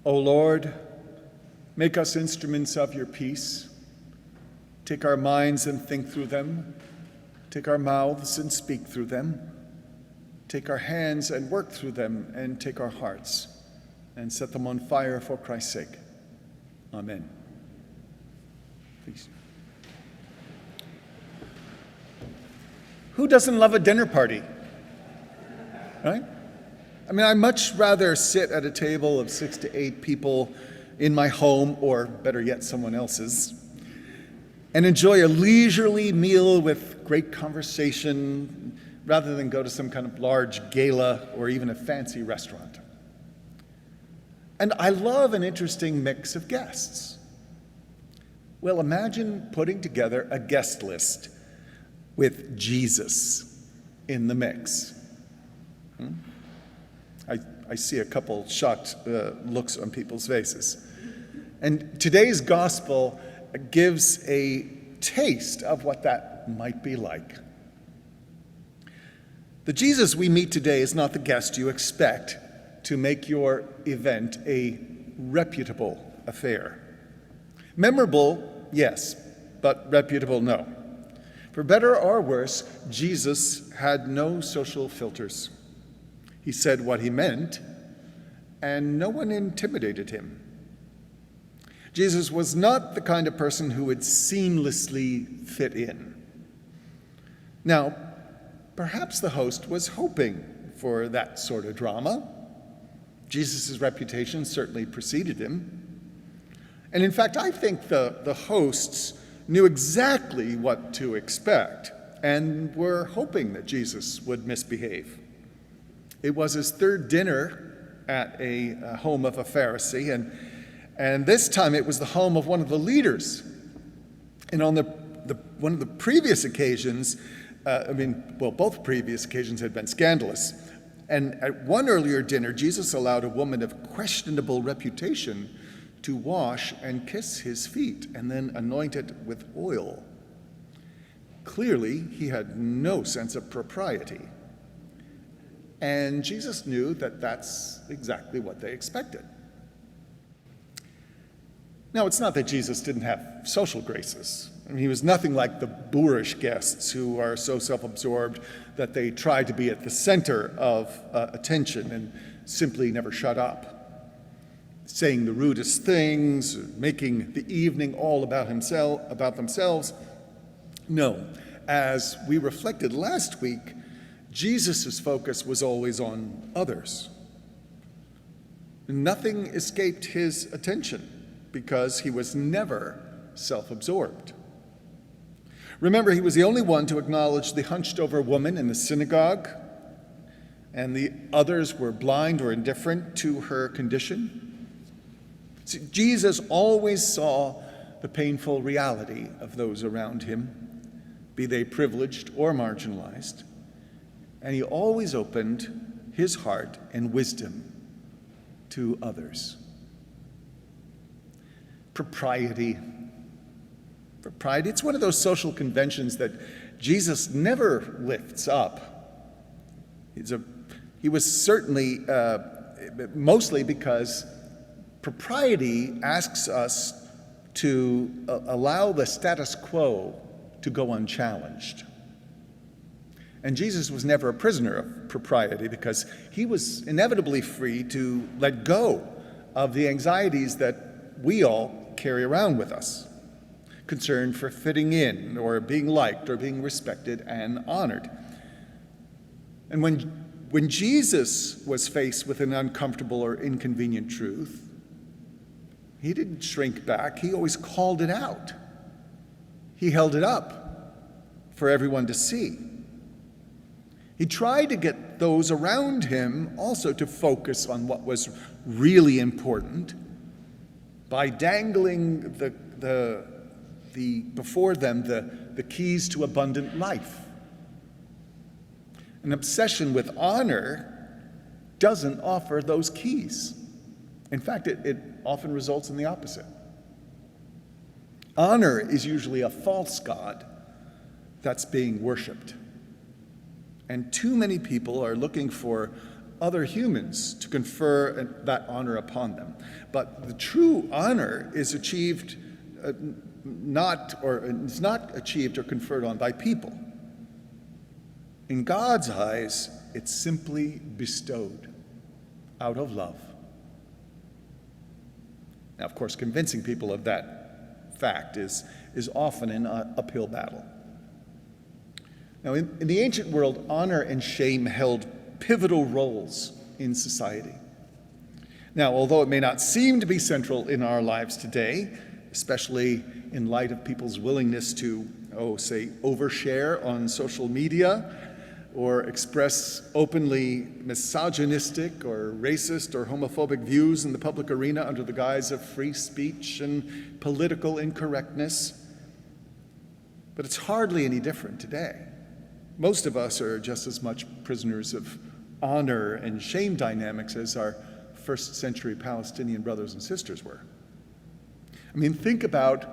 O Lord, make us instruments of your peace. Take our minds and think through them. Take our mouths and speak through them. Take our hands and work through them, and take our hearts and set them on fire for Christ's sake. Amen. Please. Who doesn't love a dinner party? Right? I mean, I'd much rather sit at a table of 6 to 8 people in my home, or better yet, someone else's, and enjoy a leisurely meal with great conversation rather than go to some kind of large gala or even a fancy restaurant. And I love an interesting mix of guests. Well, imagine putting together a guest list with Jesus in the mix. I see a couple shocked looks on people's faces. And today's gospel gives a taste of what that might be like. The Jesus we meet today is not the guest you expect to make your event a reputable affair. Memorable, yes, but reputable, no. For better or worse, Jesus had no social filters. He said what he meant, and no one intimidated him. Jesus was not the kind of person who would seamlessly fit in. Now, perhaps the host was hoping for that sort of drama. Jesus' reputation certainly preceded him. And in fact, I think the hosts knew exactly what to expect and were hoping that Jesus would misbehave. It was his third dinner at a home of a Pharisee, and this time it was the home of one of the leaders. And on one of the previous occasions, both previous occasions had been scandalous. And at one earlier dinner, Jesus allowed a woman of questionable reputation to wash and kiss his feet and then anoint it with oil. Clearly, he had no sense of propriety. And Jesus knew that that's exactly what they expected. Now, it's not that Jesus didn't have social graces. I mean, he was nothing like the boorish guests who are so self-absorbed that they try to be at the center of attention and simply never shut up, saying the rudest things, making the evening all about themselves. No, as we reflected last week, Jesus' focus was always on others. Nothing escaped his attention because he was never self-absorbed. Remember, he was the only one to acknowledge the hunched-over woman in the synagogue, and the others were blind or indifferent to her condition. See, Jesus always saw the painful reality of those around him, be they privileged or marginalized, and he always opened his heart and wisdom to others. Propriety, it's one of those social conventions that Jesus never lifts up. He was certainly, mostly because propriety asks us to allow the status quo to go unchallenged. And Jesus was never a prisoner of propriety because he was inevitably free to let go of the anxieties that we all carry around with us, concern for fitting in or being liked or being respected and honored. And when Jesus was faced with an uncomfortable or inconvenient truth, he didn't shrink back. He always called it out. He held it up for everyone to see. He tried to get those around him also to focus on what was really important by dangling before them the keys to abundant life. An obsession with honor doesn't offer those keys. In fact, it often results in the opposite. Honor is usually a false god that's being worshipped. And too many people are looking for other humans to confer that honor upon them. But the true honor is achieved it's not achieved or conferred on by people. In God's eyes, it's simply bestowed out of love. Now, of course, convincing people of that fact is often an uphill battle. Now, in the ancient world, honor and shame held pivotal roles in society. Now, although it may not seem to be central in our lives today, especially in light of people's willingness to, say, overshare on social media or express openly misogynistic or racist or homophobic views in the public arena under the guise of free speech and political incorrectness. But it's hardly any different today. Most of us are just as much prisoners of honor and shame dynamics as our first century Palestinian brothers and sisters were. I mean, think about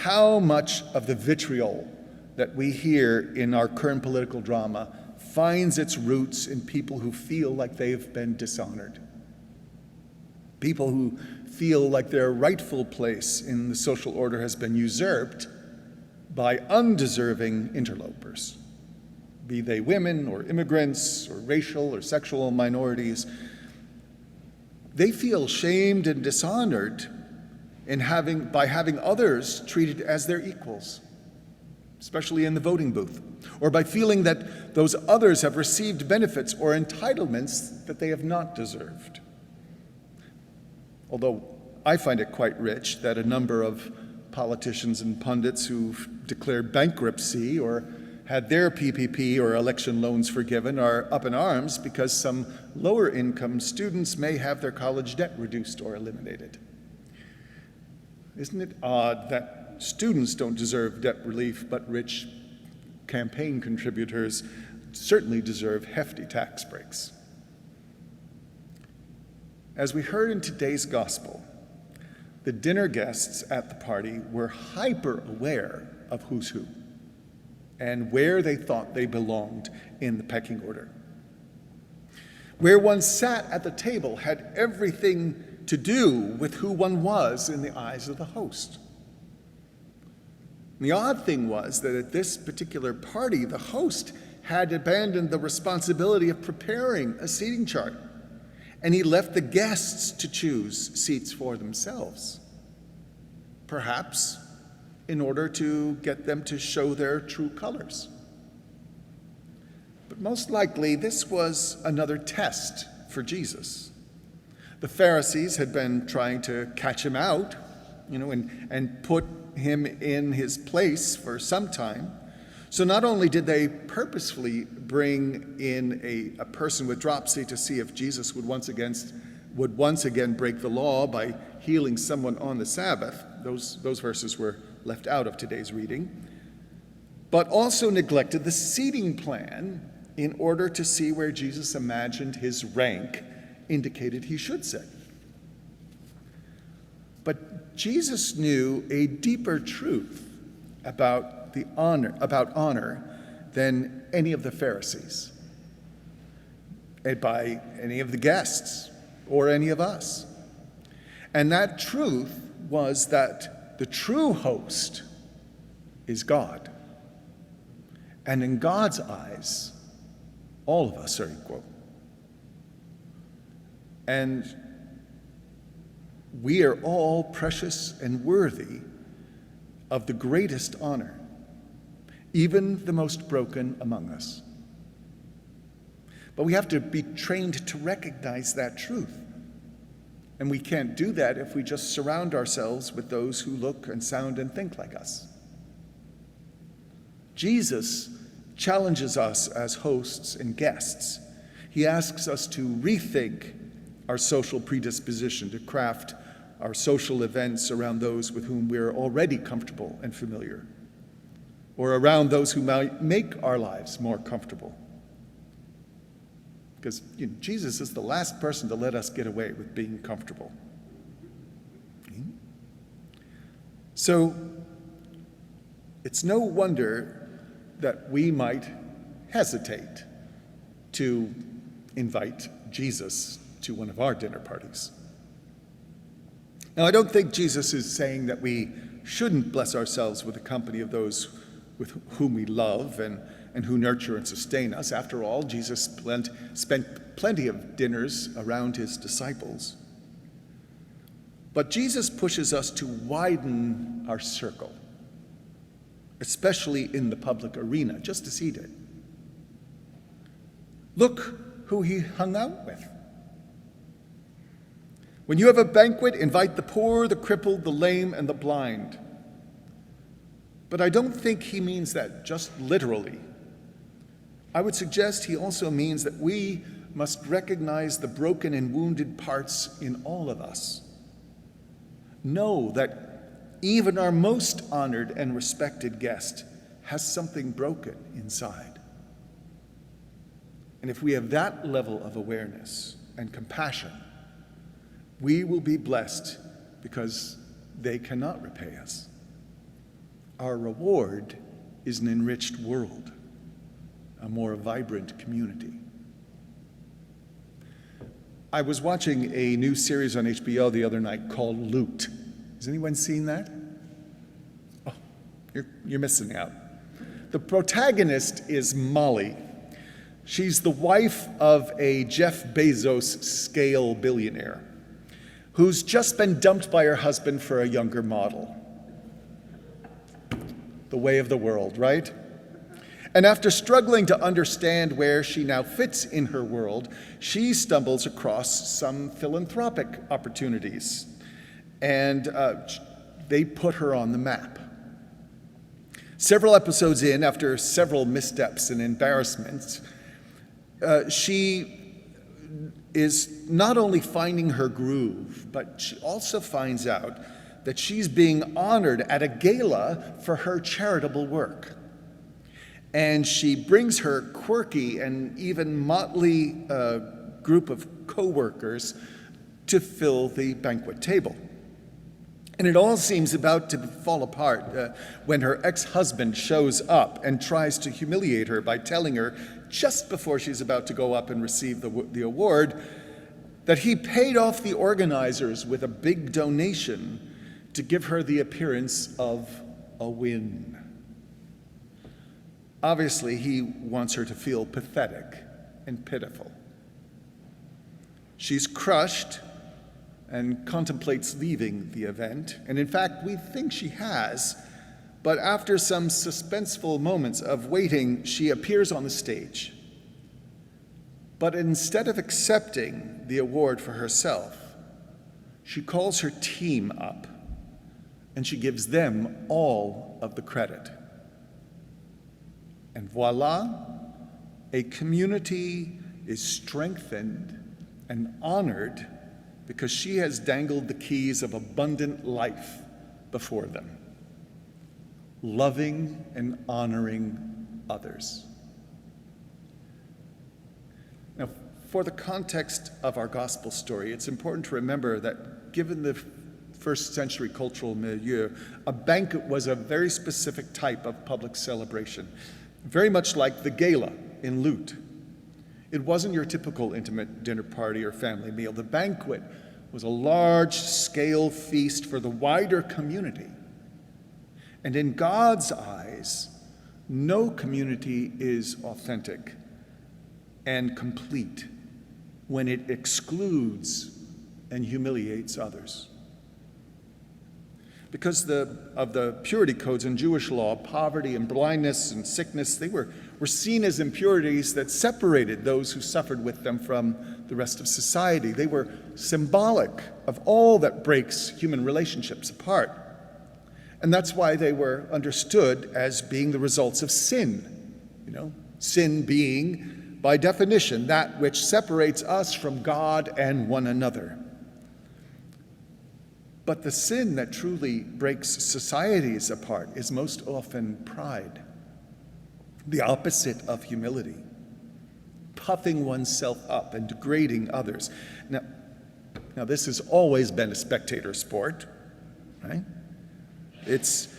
how much of the vitriol that we hear in our current political drama finds its roots in people who feel like they've been dishonored. People who feel like their rightful place in the social order has been usurped by undeserving interlopers, be they women or immigrants or racial or sexual minorities. They feel shamed and dishonored by having others treated as their equals, especially in the voting booth, or by feeling that those others have received benefits or entitlements that they have not deserved. Although I find it quite rich that a number of politicians and pundits who've declared bankruptcy or had their PPP or election loans forgiven are up in arms because some lower income students may have their college debt reduced or eliminated. Isn't it odd that students don't deserve debt relief, but rich campaign contributors certainly deserve hefty tax breaks? As we heard in today's gospel, the dinner guests at the party were hyper aware of who's who and where they thought they belonged in the pecking order. Where one sat at the table had everything to do with who one was in the eyes of the host. And the odd thing was that at this particular party, the host had abandoned the responsibility of preparing a seating chart, and he left the guests to choose seats for themselves, perhaps in order to get them to show their true colors. But most likely, this was another test for Jesus. The Pharisees had been trying to catch him out, and put him in his place for some time. So not only did they purposefully bring in a person with dropsy to see if Jesus would once again break the law by healing someone on the Sabbath, those verses were left out of today's reading, but also neglected the seating plan in order to see where Jesus imagined his rank indicated he should sit. But Jesus knew a deeper truth about honor than any of the Pharisees, and by any of the guests or any of us. And that truth was that the true host is God. And in God's eyes, all of us are equal. And we are all precious and worthy of the greatest honor, even the most broken among us. But we have to be trained to recognize that truth. And we can't do that if we just surround ourselves with those who look and sound and think like us. Jesus challenges us as hosts and guests. He asks us to rethink our social predisposition to craft our social events around those with whom we're already comfortable and familiar, or around those who might make our lives more comfortable. Because Jesus is the last person to let us get away with being comfortable. So it's no wonder that we might hesitate to invite Jesus to one of our dinner parties. Now, I don't think Jesus is saying that we shouldn't bless ourselves with the company of those with whom we love and who nurture and sustain us. After all, Jesus spent plenty of dinners around his disciples. But Jesus pushes us to widen our circle, especially in the public arena, just as he did. Look who he hung out with. When you have a banquet, invite the poor, the crippled, the lame, and the blind. But I don't think he means that just literally. I would suggest he also means that we must recognize the broken and wounded parts in all of us. Know that even our most honored and respected guest has something broken inside. And if we have that level of awareness and compassion, we will be blessed because they cannot repay us. Our reward is an enriched world, a more vibrant community. I was watching a new series on HBO the other night called Loot. Has anyone seen that? Oh, you're missing out. The protagonist is Molly. She's the wife of a Jeff Bezos scale billionaire who's just been dumped by her husband for a younger model. The way of the world, right? And after struggling to understand where she now fits in her world, she stumbles across some philanthropic opportunities, and they put her on the map. Several episodes in, after several missteps and embarrassments, she is not only finding her groove, but she also finds out that she's being honored at a gala for her charitable work. And she brings her quirky and even motley group of co-workers to fill the banquet table. And it all seems about to fall apart when her ex-husband shows up and tries to humiliate her by telling her, just before she's about to go up and receive the award, that he paid off the organizers with a big donation to give her the appearance of a win. Obviously, he wants her to feel pathetic and pitiful. She's crushed and contemplates leaving the event, and in fact, we think she has, but after some suspenseful moments of waiting, she appears on the stage. But instead of accepting the award for herself, she calls her team up, and she gives them all of the credit. And voila, a community is strengthened and honored because she has dangled the keys of abundant life before them, loving and honoring others. Now, for the context of our gospel story, it's important to remember that given the first century cultural milieu, a banquet was a very specific type of public celebration, very much like the gala in Loot. It wasn't your typical intimate dinner party or family meal. The banquet was a large-scale feast for the wider community. And in God's eyes, no community is authentic and complete when it excludes and humiliates others. Because of the purity codes in Jewish law, poverty and blindness and sickness, they were seen as impurities that separated those who suffered with them from the rest of society. They were symbolic of all that breaks human relationships apart. And that's why they were understood as being the results of sin. Sin being, by definition, that which separates us from God and one another. But the sin that truly breaks societies apart is most often pride, the opposite of humility, puffing oneself up and degrading others. Now this has always been a spectator sport, right? It's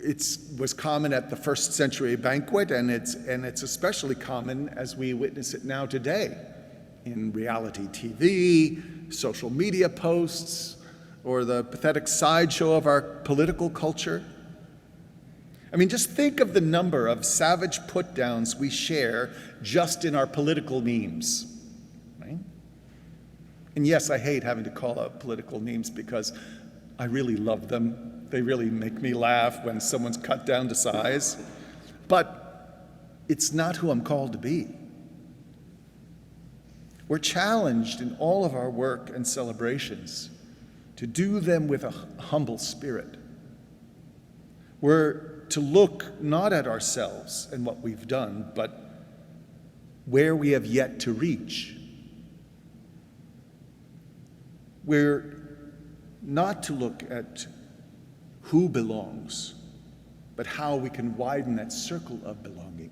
It was common at the first century banquet, and it's especially common as we witness it now today in reality TV, social media posts, or the pathetic sideshow of our political culture. I mean, just think of the number of savage put-downs we share just in our political memes, right? And yes, I hate having to call out political memes because I really love them. They really make me laugh when someone's cut down to size. But it's not who I'm called to be. We're challenged in all of our work and celebrations to do them with a humble spirit. We're to look not at ourselves and what we've done, but where we have yet to reach. We're not to look at who belongs, but how we can widen that circle of belonging.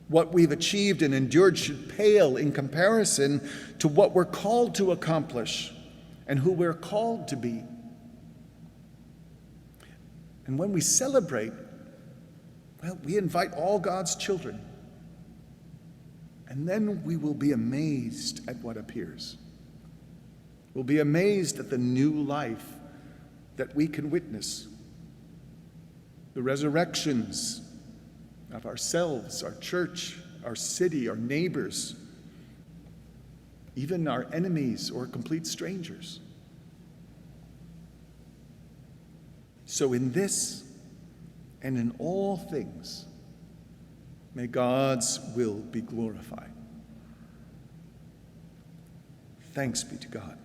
What we've achieved and endured should pale in comparison to what we're called to accomplish and who we're called to be. And when we celebrate, well, we invite all God's children. And then we will be amazed at what appears. We'll be amazed at the new life that we can witness. The resurrections of ourselves, our church, our city, our neighbors, even our enemies or complete strangers. So in this and in all things, may God's will be glorified. Thanks be to God.